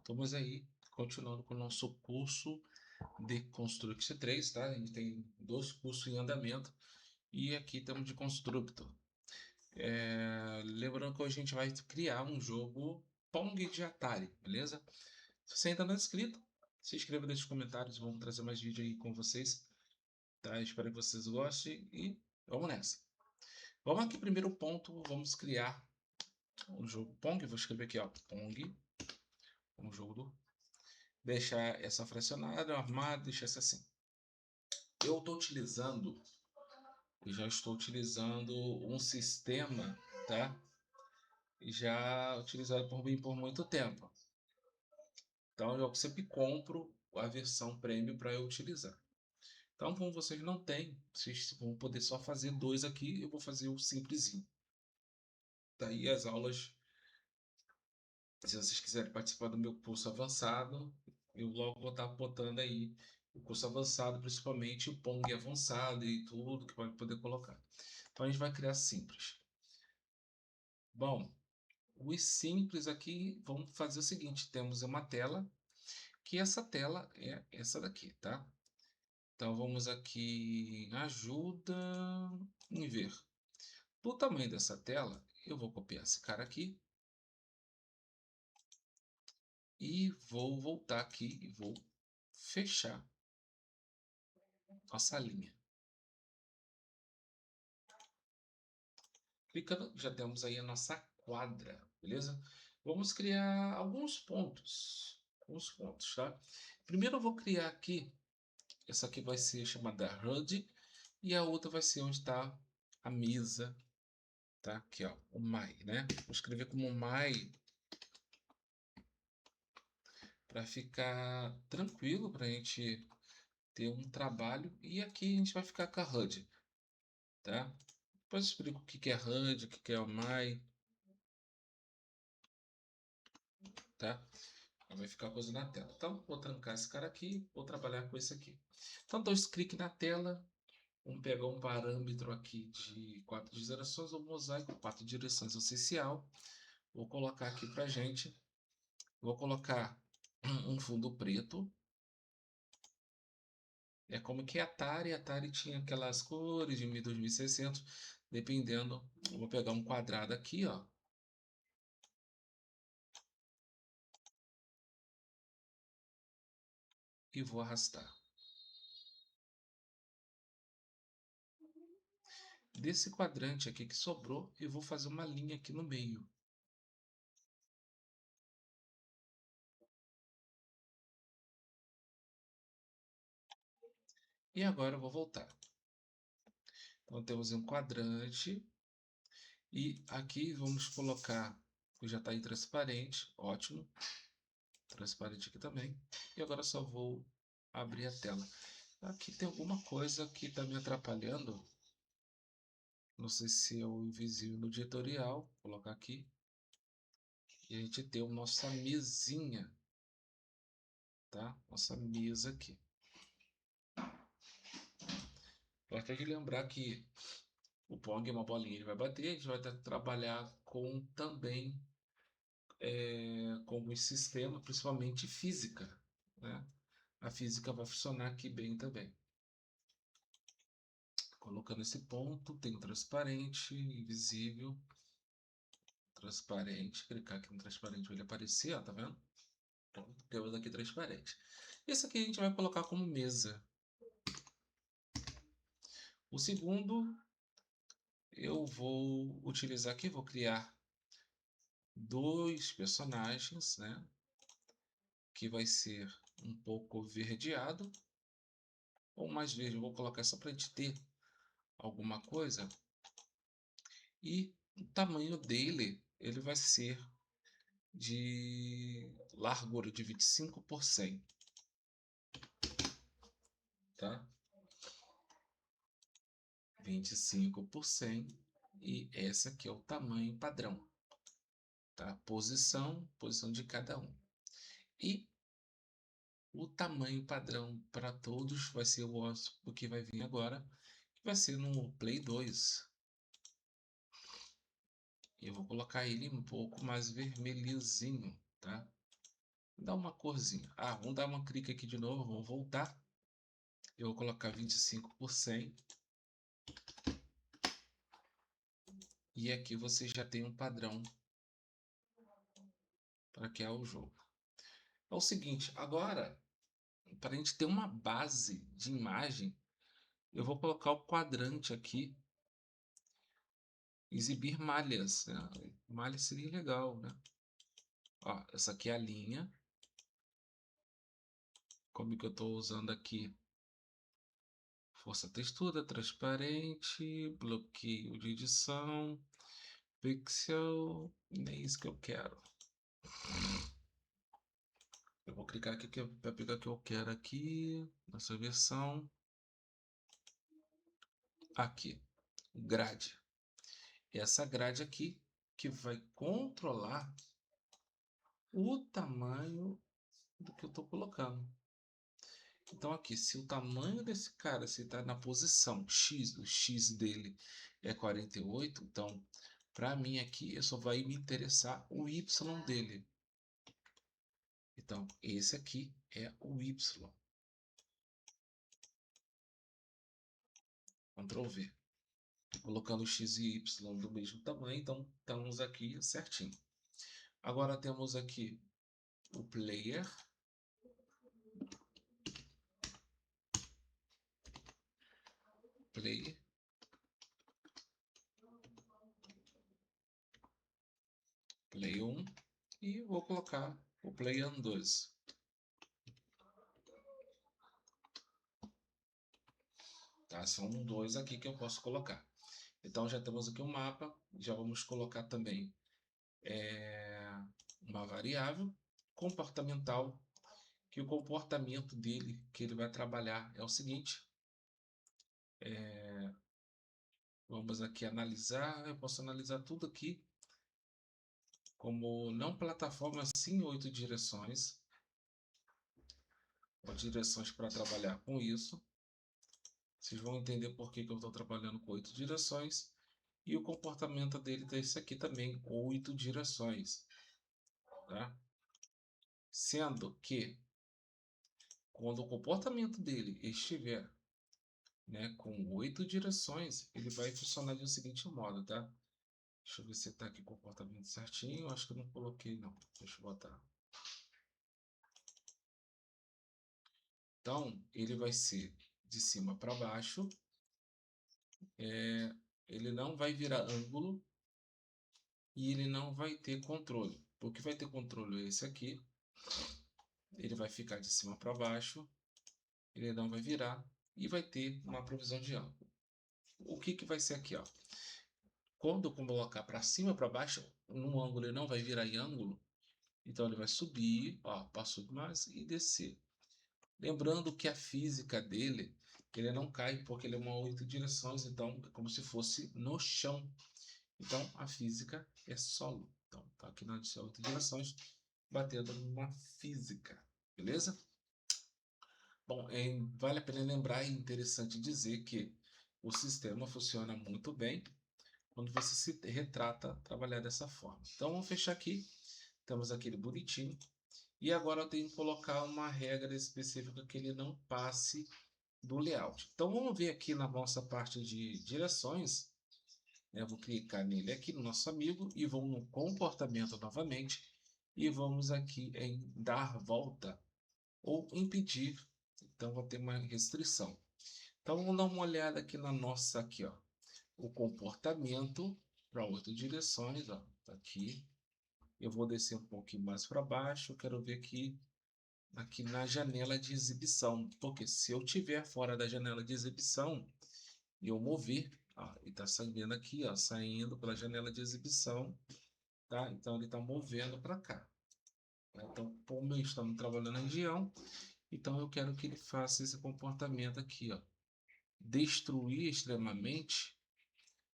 Estamos aí, continuando com o nosso curso de Construct 3, tá? A gente tem 2 cursos em andamento e aqui temos de Constructor. Lembrando que hoje a gente vai criar um jogo Pong de Atari, beleza? Se você ainda não é inscrito, se inscreva, deixe os comentários, vamos trazer mais vídeo aí com vocês, tá? Espero que vocês gostem e vamos nessa. Vamos aqui, primeiro ponto, vamos criar um jogo Pong, vou escrever aqui, ó, Pong, um jogo do deixar essa fracionada, armada, deixar essa assim. Eu já estou utilizando um sistema, tá? Já utilizado por mim por muito tempo. Então eu sempre compro a versão premium para eu utilizar. Então, como vocês não têm, vocês vão poder só fazer 2 aqui, eu vou fazer o simplesinho. Daí as aulas, se vocês quiserem participar do meu curso avançado, eu logo vou estar botando aí o curso avançado, principalmente o Pong avançado e tudo que vai poder colocar. Então a gente vai criar simples. Bom, os simples aqui, vamos fazer o seguinte, temos uma tela, que essa tela é essa daqui, tá? Então vamos aqui, ajuda em ver. Do tamanho dessa tela, eu vou copiar esse cara aqui e vou voltar aqui e vou fechar nossa linha. Clicando, já temos aí a nossa quadra, beleza? Vamos criar alguns pontos, tá? Primeiro eu vou criar aqui, essa aqui vai ser chamada HUD e a outra vai ser onde está a mesa, tá? Aqui, ó, o My, né? Vou escrever como My para ficar tranquilo, para a gente ter um trabalho. E aqui a gente vai ficar com a HUD, tá? Depois eu explico o que é HUD, o que é o My, tá? Vai ficar coisa na tela. Então, vou trancar esse cara aqui, vou trabalhar com esse aqui. Então, dois cliques na tela, vamos pegar um parâmetro aqui de 4 direções, o mosaico, 4 direções essencial. Vou colocar aqui pra gente. Vou colocar um fundo preto. É como que Atari tinha aquelas cores de 2600, dependendo. Eu vou pegar um quadrado aqui, ó. E vou arrastar. Desse quadrante aqui que sobrou, eu vou fazer uma linha aqui no meio. E agora eu vou voltar. Então temos um quadrante. E aqui vamos colocar, que já está em transparente, ótimo. Transparente aqui também. E agora só vou abrir a tela. Aqui tem alguma coisa que está me atrapalhando. Não sei se é o invisível no editorial. Vou colocar aqui. E a gente tem a nossa mesinha. Tá? Nossa mesa aqui. Importante lembrar que o Pong é uma bolinha, ele vai bater. A gente vai trabalhar com também com alguns sistemas, principalmente física, né? A física vai funcionar aqui bem também. Colocando esse ponto, tem transparente, invisível, transparente. Clicar aqui no transparente, vai ele aparecer, ó, tá vendo? Pronto, temos aqui transparente. Esse aqui a gente vai colocar como mesa. O segundo, eu vou utilizar aqui, vou criar dois personagens, né? Que vai ser um pouco verdeado ou mais verde. Eu vou colocar só para a gente ter alguma coisa. E o tamanho dele, ele vai ser de largura de 25 por 100, tá? 25 por 100 e esse aqui é o tamanho padrão, tá? Posição de cada um. E o tamanho padrão para todos vai ser o que vai vir agora, que vai ser no Play 2. Eu vou colocar ele um pouco mais vermelhozinho, tá? dar uma corzinha. Vamos dar um clique aqui de novo, vamos voltar. Eu vou colocar 25 por 100. E aqui você já tem um padrão para que é o jogo. É o seguinte, agora, para a gente ter uma base de imagem, eu vou colocar o quadrante aqui, exibir malhas, né? Malha seria legal, né? Ó, essa aqui é a linha. Como que eu estou usando aqui? Força textura, transparente, bloqueio de edição, pixel, nem é isso que eu quero. Eu vou clicar aqui para pegar o que eu quero aqui, nessa versão. Aqui, grade. Essa grade aqui que vai controlar o tamanho do que eu estou colocando. Então aqui, se o tamanho desse cara, se está na posição X, o X dele é 48, então para mim aqui só vai me interessar o Y dele. Então esse aqui é o Y. Ctrl V. Colocando X e Y do mesmo tamanho, então estamos aqui certinho. Agora temos aqui o player. Play. Play 1 e vou colocar o Play 2. Tá? São dois aqui que eu posso colocar. Então já temos aqui um mapa, já vamos colocar também uma variável comportamental, que o comportamento dele, que ele vai trabalhar é o seguinte. Vamos aqui analisar, eu posso analisar tudo aqui, como não plataforma, sim 8 direções. Ou direções para trabalhar com isso. Vocês vão entender por que eu estou trabalhando com 8 direções. E o comportamento dele é esse aqui também, 8 direções. Tá? Sendo que, quando o comportamento dele estiver, né, com 8 direções, ele vai funcionar do seguinte modo, tá? Deixa eu ver se está aqui o comportamento certinho. Acho que eu não coloquei, não. Deixa eu botar. Então, ele vai ser de cima para baixo. Ele não vai virar ângulo. E ele não vai ter controle. O que vai ter controle é esse aqui. Ele vai ficar de cima para baixo. Ele não vai virar. E vai ter uma previsão de ângulo. O que vai ser aqui? Ó? Quando eu colocar para cima para baixo, no ângulo ele não vai virar em ângulo. Então ele vai subir, ó, passou mais e descer. Lembrando que a física dele, ele não cai porque ele é uma 8 direções, então é como se fosse no chão. Então a física é solo. Então tá aqui nas 8 direções, batendo numa física, beleza? Bom, vale a pena lembrar e interessante dizer que o sistema funciona muito bem quando você se retrata trabalhar dessa forma. Então vamos fechar aqui, temos aquele bonitinho. E agora eu tenho que colocar uma regra específica que ele não passe do layout. Então vamos ver aqui na nossa parte de direções. Eu vou clicar nele aqui no nosso amigo e vou no comportamento novamente. E vamos aqui em dar volta ou impedir. Então vou ter uma restrição. Então vamos dar uma olhada aqui na nossa aqui, ó, o comportamento para 8 direções, ó, tá aqui. Eu vou descer um pouquinho mais para baixo. Eu quero ver aqui na janela de exibição, porque se eu tiver fora da janela de exibição e eu mover, ó, ele está saindo aqui, ó, saindo pela janela de exibição, tá? Então ele está movendo para cá. Então, como estamos trabalhando na região, então eu quero que ele faça esse comportamento aqui, ó, destruir extremamente.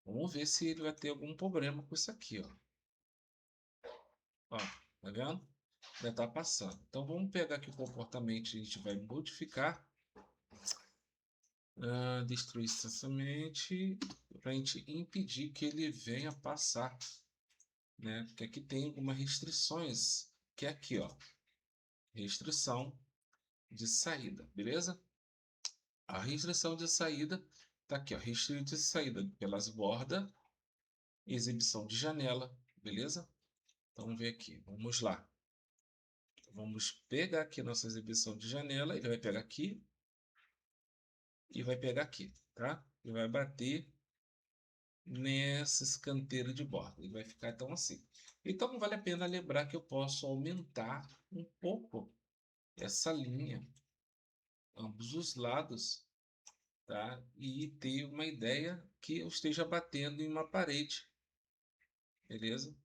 Vamos ver se ele vai ter algum problema com isso aqui, ó. Ó, tá vendo? Já está passando. Então vamos pegar aqui o comportamento, a gente vai modificar. Destruir instantaneamente para a gente impedir que ele venha passar, né? Porque aqui tem algumas restrições, que é aqui, ó. restrição de saída, beleza? A restrição de saída tá aqui, ó, restrito de saída pelas bordas, exibição de janela, beleza? Então vamos ver aqui, vamos lá. Vamos pegar aqui nossa exibição de janela, ele vai pegar aqui e vai pegar aqui, tá? E vai bater nessa escanteira de borda. Ele vai ficar então assim. Então vale a pena lembrar que eu posso aumentar um pouco essa linha, ambos os lados, tá? E ter uma ideia que eu esteja batendo em uma parede, beleza?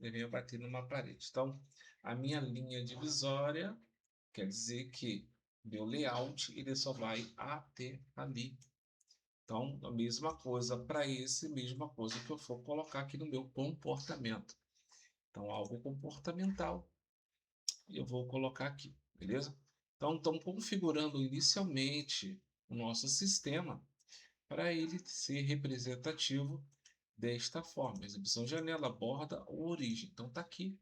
Eu venho bater numa parede. Então, a minha linha divisória quer dizer que meu layout ele só vai até ali. Então, a mesma coisa para esse, mesma coisa que eu for colocar aqui no meu comportamento. Então, algo comportamental eu vou colocar aqui, beleza? Então, estamos configurando inicialmente o nosso sistema para ele ser representativo desta forma. Exibição, janela, borda ou origem. Então, está aqui.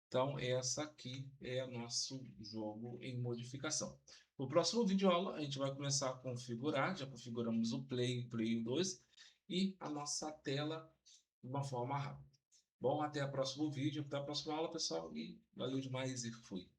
Então, essa aqui é o nosso jogo em modificação. No próximo vídeo aula, a gente vai começar a configurar, já configuramos o Play, Play 2 e a nossa tela de uma forma rápida. Bom, até o próximo vídeo, até a próxima aula, pessoal, e valeu demais e fui.